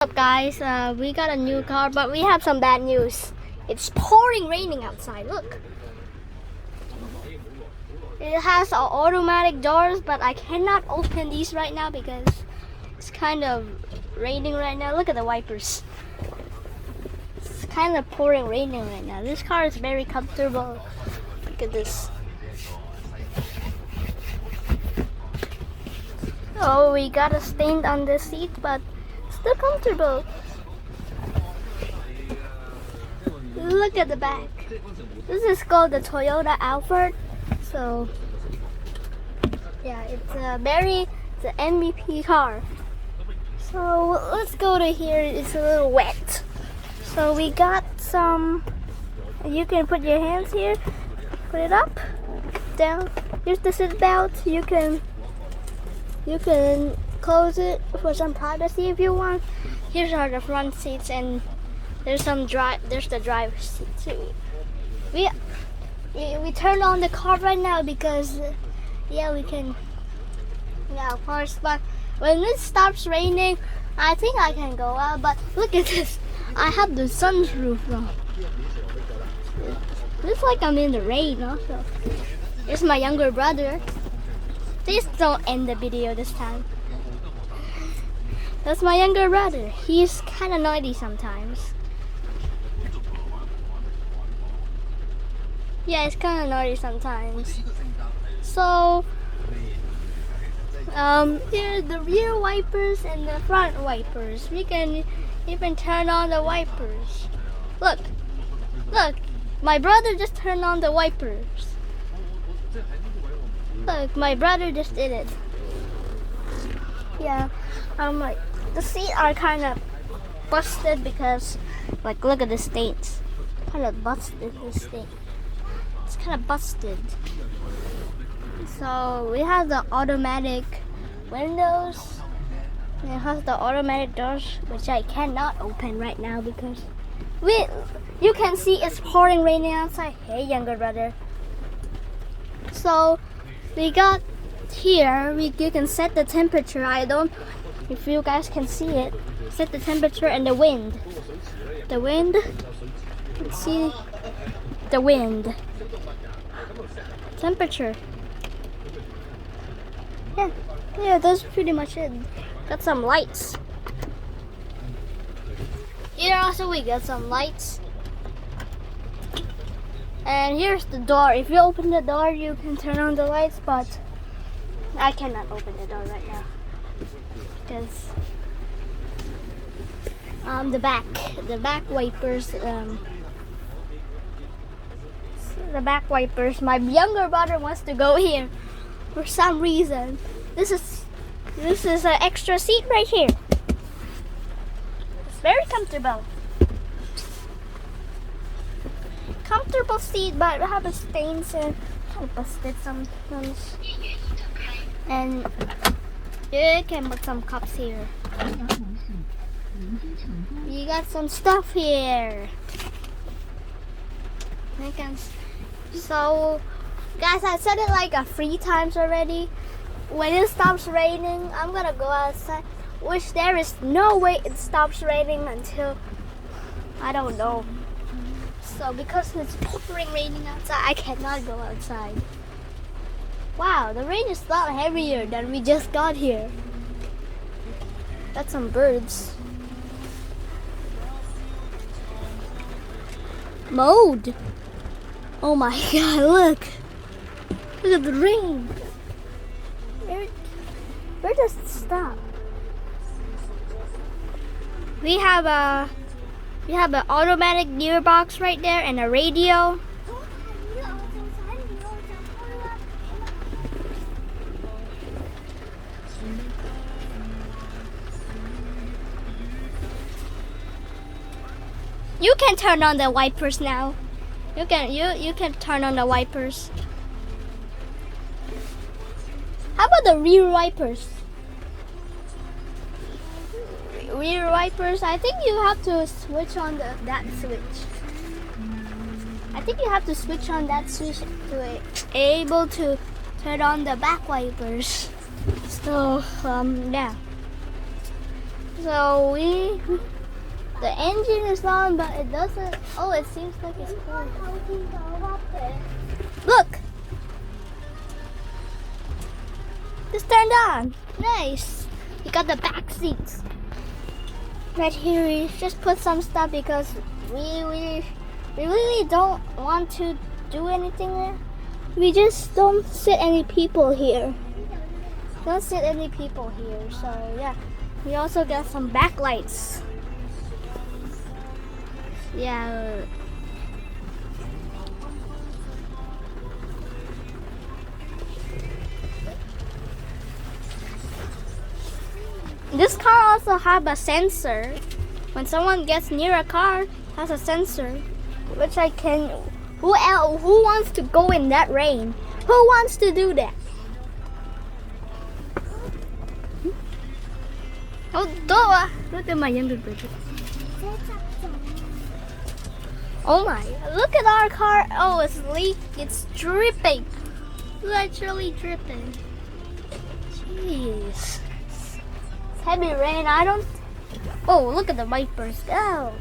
What's up guys, we got a new car, but we have some bad news. It's pouring raining outside. Look, it has automatic doors, but I cannot open these right now because it's kind of raining right now. Look at the wipers. It's kind of pouring raining right now. This car is very comfortable. Look at this. Oh, we got a stain on the seat, but still comfortable. Look at the back. This is called the Toyota Alphard. So yeah, it's an MVP car. So let's go to here. It's a little wet. So we got some. You can put your hands here. Put it up, down. Here's the seat belt. You can close it for some privacy if you want. Here are the front seats, and there's the driver's seat too. We turn on the car right now because we can, of course, but when it stops raining I think I can go out. But look at this, I have the sunroof on. Looks like I'm in the rain also. Here's my younger brother. Please don't end the video this time. That's my younger brother. He's kind of naughty sometimes. Yeah, he's kind of naughty sometimes. So, here are the rear wipers and the front wipers. We can even turn on the wipers. Look, my brother just turned on the wipers. Look, my brother just did it. Yeah, like the seats are kind of busted because, like, look at the stains. Kind of busted, this thing. It's kind of busted. So we have the automatic windows. And it has the automatic doors, which I cannot open right now because you can see it's pouring raining outside. Hey, younger brother. So we got here, you can set the temperature. If you guys can see it, set the temperature and the wind. Let's see the wind. Temperature. Yeah, that's pretty much it. Got some lights. Here also we got some lights. And here's the door. If you open the door, you can turn on the lights, but I cannot open the door right now because the back wipers. My younger brother wants to go here for some reason. This is an extra seat right here. It's very comfortable. Comfortable seat, but I have a stains and kind of busted sometimes. And you can put some cups here. You got some stuff here. So, guys, I said it like 3 times already. When it stops raining, I'm gonna go outside. Which there is no way it stops raining until, I don't know. So because it's pouring raining outside, I cannot go outside. Wow, the rain is a lot heavier than we just got here. Got some birds. Mode. Oh my god, look. Look at the rain. Where does it stop? We have an automatic gearbox right there and a radio. You can turn on the wipers now. You can turn on the wipers. How about the rear wipers? Rear wipers, I think you have to switch on that switch. I think you have to switch on that switch to able to turn on the back wipers. So yeah. So the engine is on, but it doesn't. Oh, it seems like it's cool. Look, it's turned on. Nice. You got the back seats. Right here, we just put some stuff because we really don't want to do anything there. We just don't sit any people here. Don't sit any people here. So yeah, we also got some backlights. Yeah. This car also have a sensor. When someone gets near a car, it has a sensor, which I can. Who wants to go in that rain? Who wants to do that? Oh, look at my younger brother. Oh my! Look at our car. Oh, it's leak. It's dripping. Literally dripping. Jeez. Heavy rain. I don't. Oh, look at the wipers. Oh.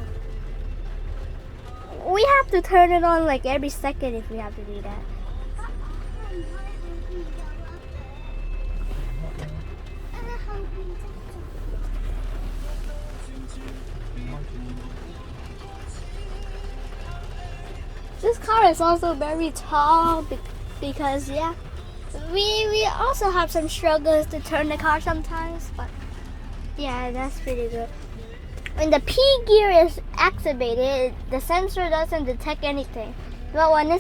We have to turn it on like every second if we have to do that. This car is also very tall because yeah, we also have some struggles to turn the car sometimes, but yeah, that's pretty good. When the P gear is activated, the sensor doesn't detect anything. But when it's